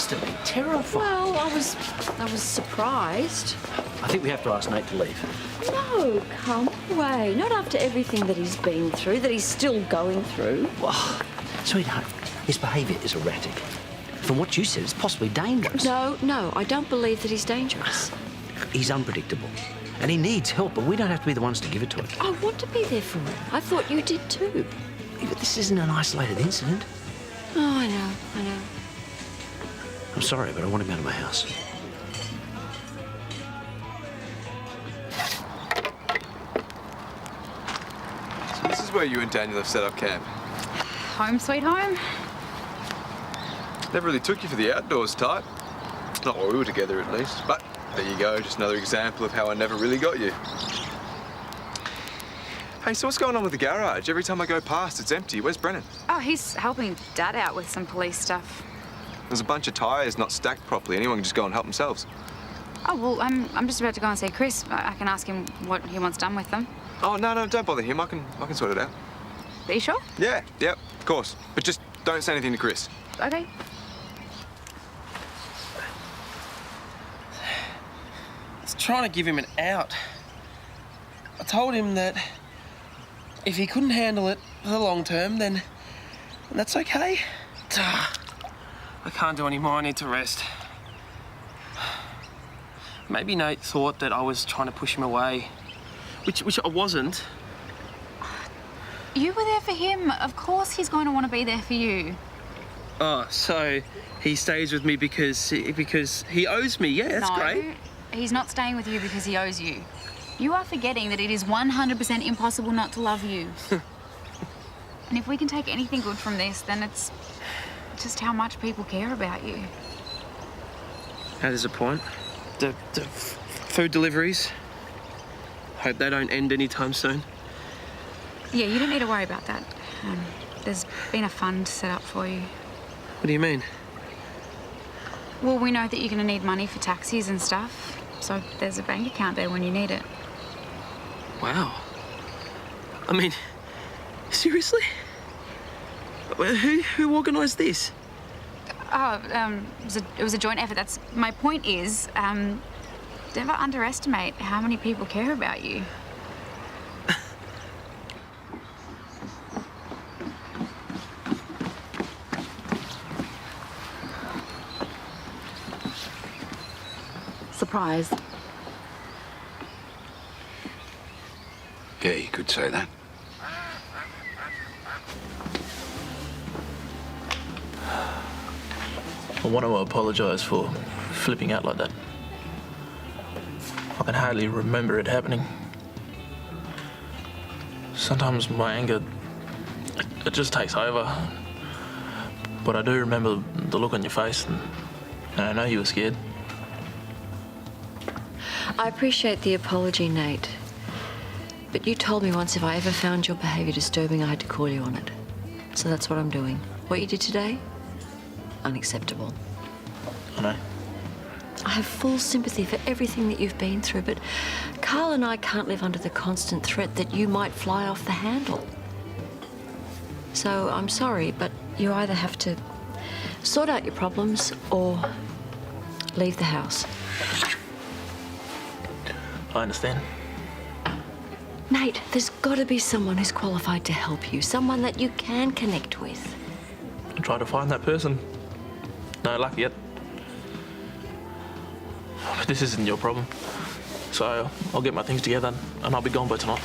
must have been terrifying. Well, I was surprised. I think we have to ask Nate to leave. No, come away. Not after everything that he's been through, that he's still going through. Well, sweetheart, his behaviour is erratic. From what you said, it's possibly dangerous. No, I don't believe that he's dangerous. He's unpredictable. And he needs help, but we don't have to be the ones to give it to him. I want to be there for him. I thought you did too. Yeah, but this isn't an isolated incident. Oh, I know. I'm sorry, but I want him out of my house. So this is where you and Daniel have set up camp. Home sweet home. Never really took you for the outdoors type. Not while we were together, at least. But there you go, just another example of how I never really got you. Hey, so what's going on with the garage? Every time I go past, it's empty. Where's Brennan? Oh, he's helping Dad out with some police stuff. There's a bunch of tyres not stacked properly. Anyone can just go and help themselves. Oh, well, I'm just about to go and see Chris. I can ask him what he wants done with them. Oh, no, don't bother him. I can sort it out. Are you sure? Yeah, yep, of course. But just don't say anything to Chris. Okay. I was trying to give him an out. I told him that if he couldn't handle it for the long term, then that's okay. I can't do any more. I need to rest. Maybe Nate thought that I was trying to push him away, which I wasn't. You were there for him. Of course he's going to want to be there for you. Oh, so he stays with me because he owes me. Yeah, that's great. No, he's not staying with you because he owes you. You are forgetting that it is 100% impossible not to love you. And if we can take anything good from this, then it's just how much people care about you. That is a point. The food deliveries. Hope they don't end anytime soon. Yeah, you don't need to worry about that. There's been a fund set up for you. What do you mean? Well, we know that you're going to need money for taxis and stuff, so there's a bank account there when you need it. Wow. I mean, seriously? Who organised this? Oh, it was a joint effort. That's my point is, never underestimate how many people care about you. Surprise. Yeah, you could say that. I want to apologise for flipping out like that. I can hardly remember it happening. Sometimes my anger, it just takes over. But I do remember the look on your face, and I know you were scared. I appreciate the apology, Nate. But you told me once if I ever found your behaviour disturbing, I had to call you on it. So that's what I'm doing. What you did today, unacceptable. I know. I have full sympathy for everything that you've been through, but Carl and I can't live under the constant threat that you might fly off the handle. So I'm sorry, but you either have to sort out your problems or leave the house. I understand. Nate, there's got to be someone who's qualified to help you, someone that you can connect with. I'll try to find that person. No luck yet. But this isn't your problem. So I'll get my things together and I'll be gone by tonight.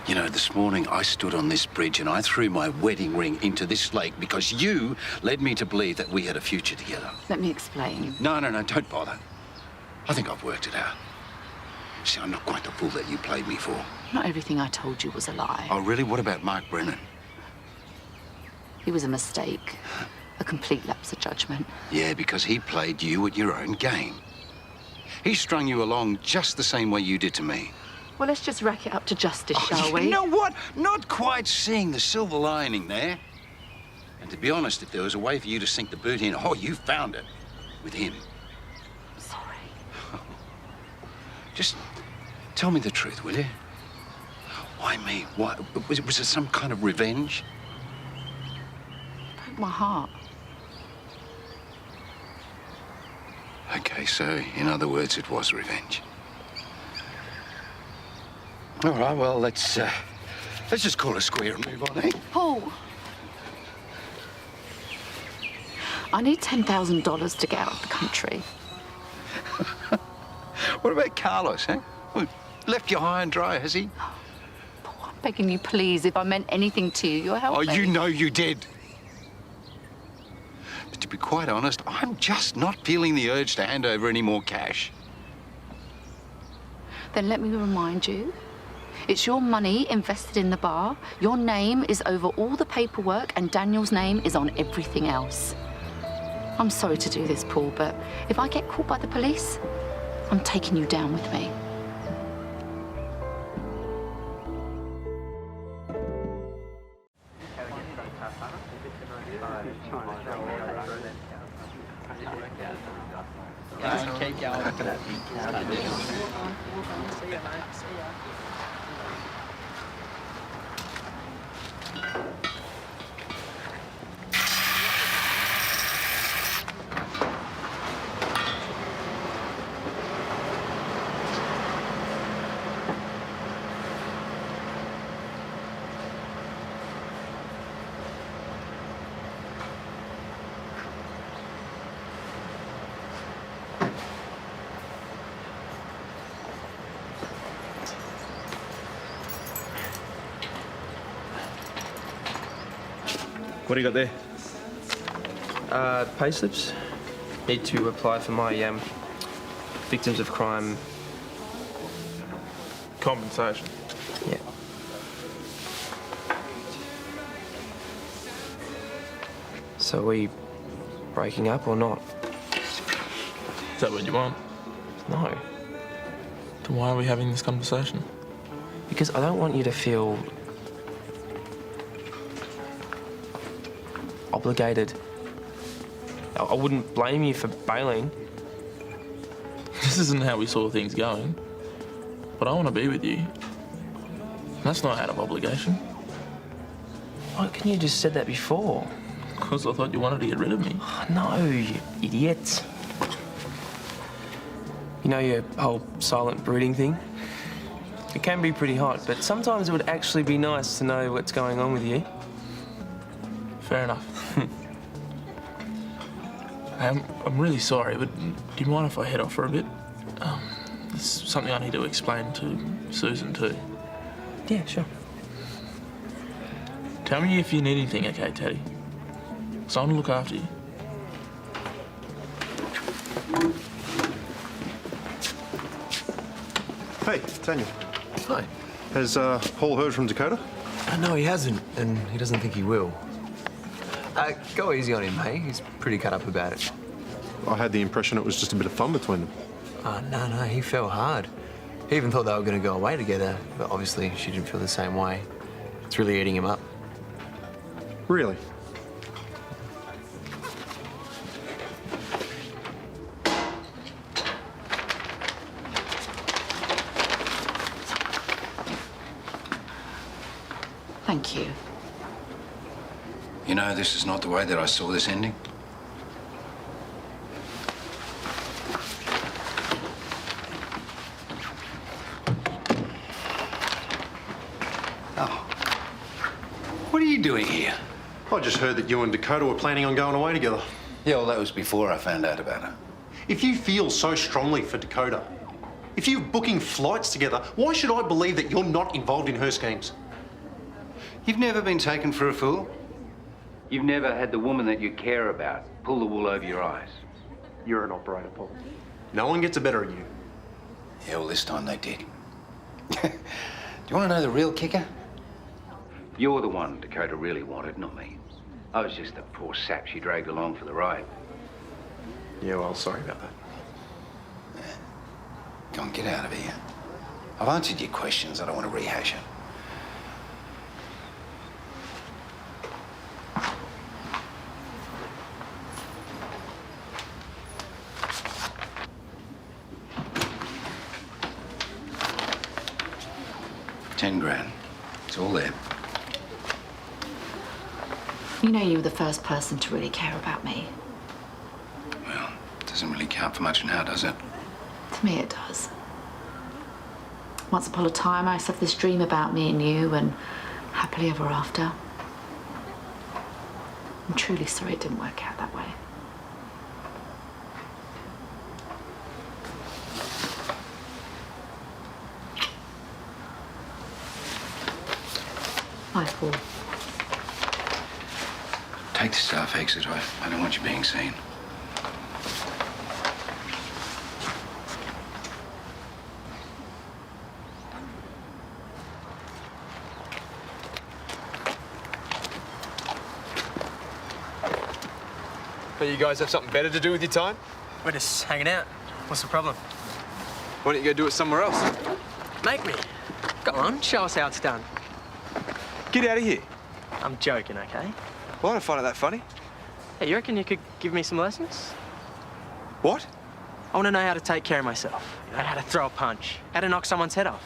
You know, this morning I stood on this bridge and I threw my wedding ring into this lake because you led me to believe that we had a future together. Let me explain. No, don't bother. I think I've worked it out. See, I'm not quite the fool that you played me for. Not everything I told you was a lie. Oh, really? What about Mark Brennan? He was a mistake. A complete lapse of judgment. Yeah, because he played you at your own game. He strung you along just the same way you did to me. Well, let's just rack it up to justice, shall we? You know what? Not quite seeing the silver lining there. And to be honest, if there was a way for you to sink the boot in, oh, you found it. With him. Sorry. Just tell me the truth, will you? Why me? Why? Was it some kind of revenge? Broke my heart. Okay, so in other words, it was revenge. All right, well, let's just call it square and move on, eh? Paul. I need $10,000 to get out of the country. What about Carlos, eh? Well, left you high and dry, has he? Paul, I'm begging you, please, if I meant anything to you, you'll help Oh, me. you know you did. But to be quite honest, I'm just not feeling the urge to hand over any more cash. Then let me remind you, it's your money invested in the bar. Your name is over all the paperwork and Daniel's name is on everything else. I'm sorry to do this, Paul, but if I get caught by the police, I'm taking you down with me. What do you got there? Payslips. Need to apply for my victims of crime. Compensation. Yeah. So are we breaking up or not? Is that what you want? No. Then why are we having this conversation? Because I don't want you to feel obligated. I wouldn't blame you for bailing. This isn't how we saw things going. But I want to be with you. That's not out of obligation. Why couldn't you just said that before? Because I thought you wanted to get rid of me. Oh, no, you idiot. You know your whole silent brooding thing? It can be pretty hot, but sometimes it would actually be nice to know what's going on with you. Fair enough. I'm really sorry, but do you mind if I head off for a bit? It's something I need to explain to Susan too. Yeah, sure. Tell me if you need anything, okay, Teddy? So I want to look after you. Hey, Daniel. Hi. Has Paul heard from Dakota? No, he hasn't, and he doesn't think he will. Go easy on him, hey? He's pretty cut up about it. I had the impression it was just a bit of fun between them. No, he fell hard. He even thought they were going to go away together, but obviously she didn't feel the same way. It's really eating him up. Really? Thank you. You know, this is not the way that I saw this ending. Oh. What are you doing here? I just heard that you and Dakota were planning on going away together. Yeah, well, that was before I found out about her. If you feel so strongly for Dakota, if you're booking flights together, why should I believe that you're not involved in her schemes? You've never been taken for a fool? You've never had the woman that you care about pull the wool over your eyes? You're an operator, Paul. No one gets the better of you. Yeah, well, this time they did. Do you want to know the real kicker? You're the one Dakota really wanted, not me. I was just the poor sap she dragged along for the ride. Yeah, well, sorry about that. Go on, get out of here. I've answered your questions. I don't want to rehash it. $10 grand. It's all there. You know you were the first person to really care about me. Well, it doesn't really count for much now, does it? To me, it does. Once upon a time, I used to have this dream about me and you and happily ever after. I'm truly sorry it didn't work out that way. Bye, Paul. Take the staff exit. I don't want you being seen. But you guys have something better to do with your time? We're just hanging out. What's the problem? Why don't you go do it somewhere else? Make me. Go on, show us how it's done. Get out of here. I'm joking, okay? Well, I don't find it that funny. Hey, you reckon you could give me some lessons? What? I want to know how to take care of myself. You know, how to throw a punch, how to knock someone's head off.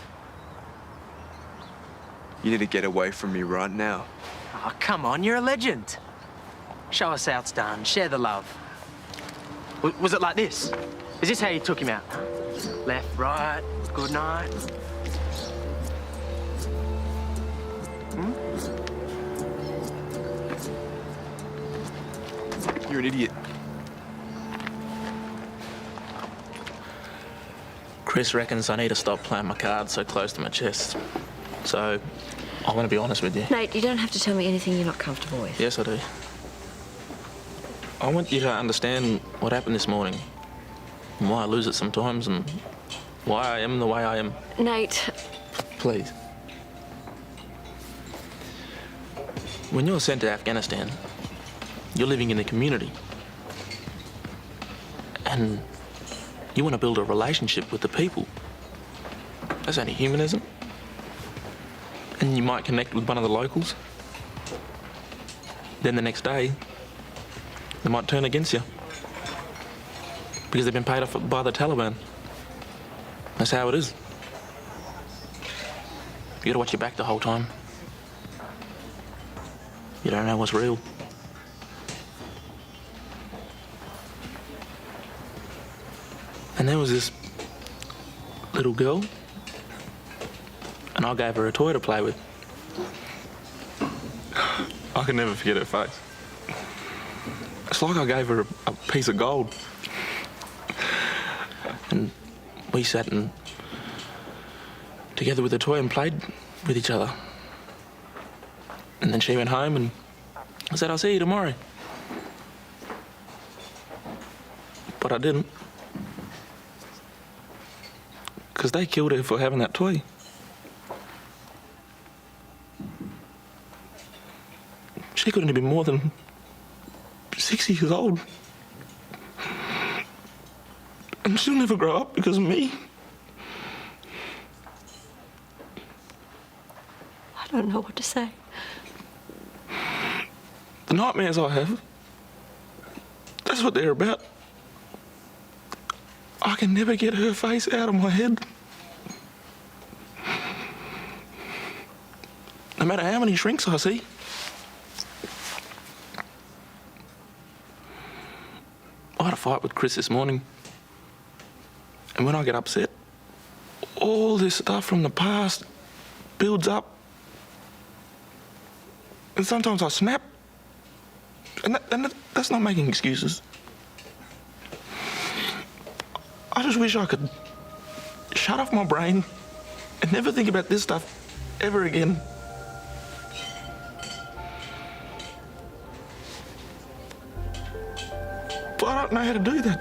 You need to get away from me right now. Oh, come on, you're a legend. Show us how it's done, share the love. Was it like this? Is this how you took him out? Left, right, good night. You're an idiot. Chris reckons I need to stop playing my cards so close to my chest. So, I'm going to be honest with you. Nate, you don't have to tell me anything you're not comfortable with. Yes, I do. I want you to understand what happened this morning, and why I lose it sometimes, and why I am the way I am. Nate. Please. When you're sent to Afghanistan, you're living in the community. And you want to build a relationship with the people. That's only human, isn't it? And you might connect with one of the locals. Then the next day, they might turn against you. Because they've been paid off by the Taliban. That's how it is. You gotta watch your back the whole time. You don't know what's real. And there was this little girl, and I gave her a toy to play with. I can never forget her face. It's like I gave her a piece of gold. And we sat together with the toy and played with each other. And then she went home and I said, I'll see you tomorrow. But I didn't. Because they killed her for having that toy. She couldn't have been more than 6 years old. And she'll never grow up because of me. I don't know what to say. The nightmares I have, that's what they're about. I can never get her face out of my head. No matter how many shrinks I see. I had a fight with Chris this morning. And when I get upset, all this stuff from the past builds up. And sometimes I snap. And that's not making excuses. I just wish I could shut off my brain and never think about this stuff ever again. But I don't know how to do that.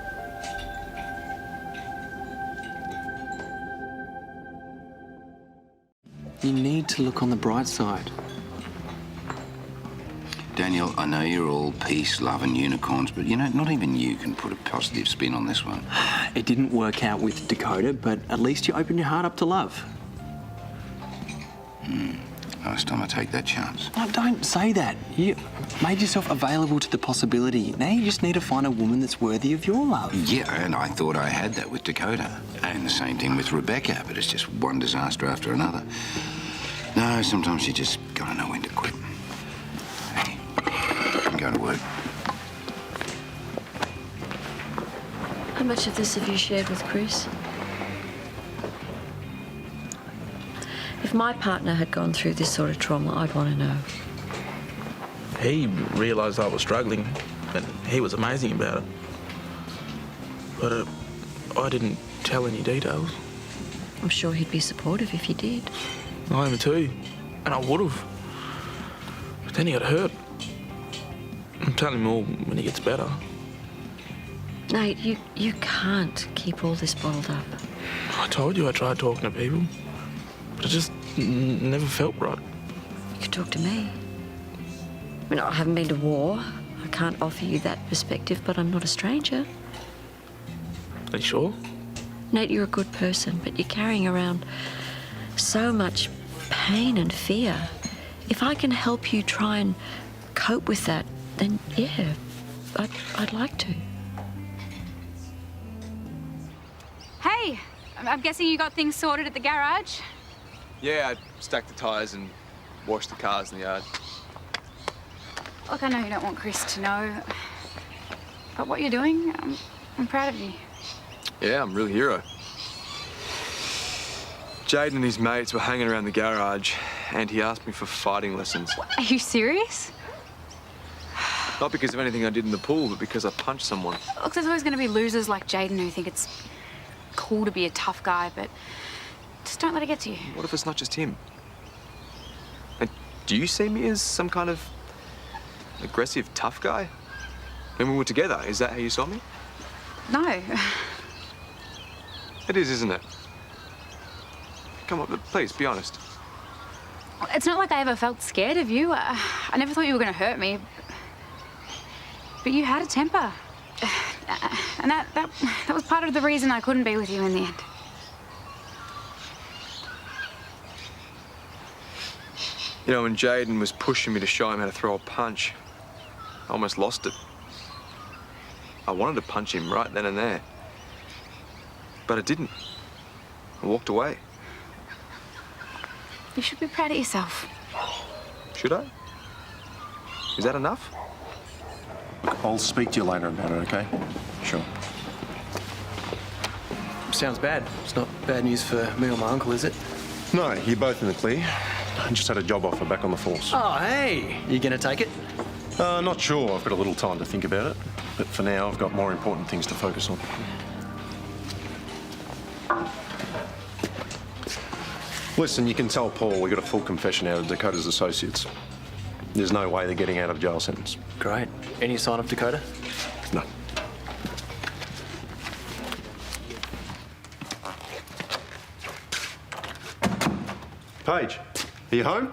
You need to look on the bright side. Daniel, I know you're all peace, love and unicorns, but, you know, not even you can put a positive spin on this one. It didn't work out with Dakota, but at least you opened your heart up to love. Last time I take that chance. No, don't say that. You made yourself available to the possibility. Now you just need to find a woman that's worthy of your love. Yeah, and I thought I had that with Dakota. And the same thing with Rebecca, but it's just one disaster after another. No, sometimes you just gotta know when to quit. Hey, I'm going to work. How much of this have you shared with Chris? If my partner had gone through this sort of trauma, I'd want to know. He realised I was struggling, and he was amazing about it. But I didn't tell any details. I'm sure he'd be supportive if you did. I am too, and I would have. But then he got hurt. I'll tell him all when he gets better. Nate, you can't keep all this bottled up. I told you I tried talking to people, but it just never felt right. You could talk to me. I mean, I haven't been to war. I can't offer you that perspective, but I'm not a stranger. Are you sure? Nate, you're a good person, but you're carrying around so much pain and fear. If I can help you try and cope with that, then yeah, I'd like to. Hey, I'm guessing you got things sorted at the garage? Yeah, I stacked the tyres and washed the cars in the yard. Look, I know you don't want Chris to know, but what you're doing, I'm proud of you. Yeah, I'm a real hero. Jaden and his mates were hanging around the garage and he asked me for fighting lessons. Are you serious? Not because of anything I did in the pool, but because I punched someone. Look, there's always going to be losers like Jaden who think it's cool to be a tough guy, but just don't let it get to you. What if it's not just him? And do you see me as some kind of aggressive, tough guy? When we were together, is that how you saw me? No. It is, isn't it? Come on, please, be honest. It's not like I ever felt scared of you. I never thought you were going to hurt me. But you had a temper. And that was part of the reason I couldn't be with you in the end. You know, when Jaden was pushing me to show him how to throw a punch, I almost lost it. I wanted to punch him right then and there. But I didn't. I walked away. You should be proud of yourself. Should I? Is that enough? I'll speak to you later about it, okay? Sure. Sounds bad. It's not bad news for me or my uncle, is it? No, you're both in the clear. I just had a job offer back on the force. Oh, hey. You gonna take it? Not sure. I've got a little time to think about it. But for now, I've got more important things to focus on. Listen, you can tell Paul we got a full confession out of Dakota's associates. There's no way they're getting out of jail sentence. Great. Any sign of Dakota? No. Paige, are you home?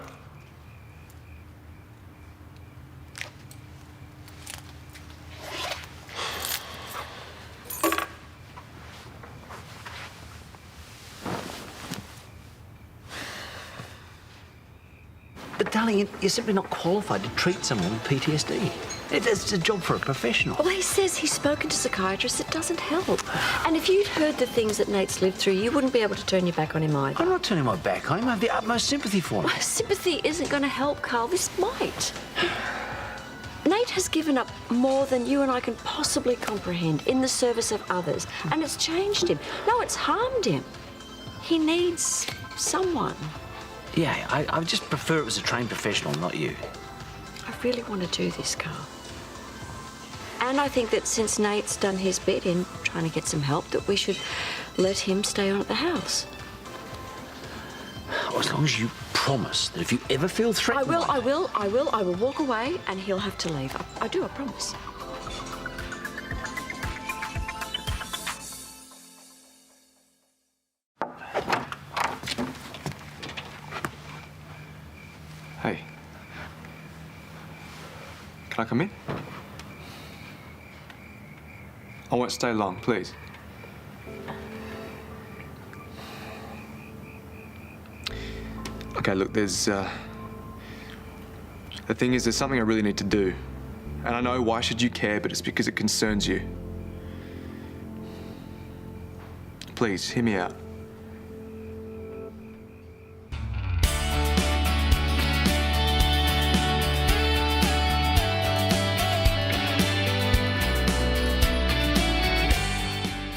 But darling, you're simply not qualified to treat someone with PTSD. It's a job for a professional. Well, he says he's spoken to psychiatrists. It doesn't help. And if you'd heard the things that Nate's lived through, you wouldn't be able to turn your back on him either. I'm not turning my back on him. I have the utmost sympathy for him. Sympathy isn't going to help, Carl. This might. Nate has given up more than you and I can possibly comprehend in the service of others, and it's changed him. No, it's harmed him. He needs someone. Yeah, I just prefer it was a trained professional, not you. I really want to do this, Carl. And I think that since Nate's done his bit in trying to get some help, that we should let him stay on at the house. As long as you promise that if you ever feel threatened... I will walk away and he'll have to leave. I do, I promise. Hey. Can I come in? I won't stay long, please. Okay, look, there's, the thing is, there's something I really need to do. And I know why should you care, but it's because it concerns you. Please, hear me out.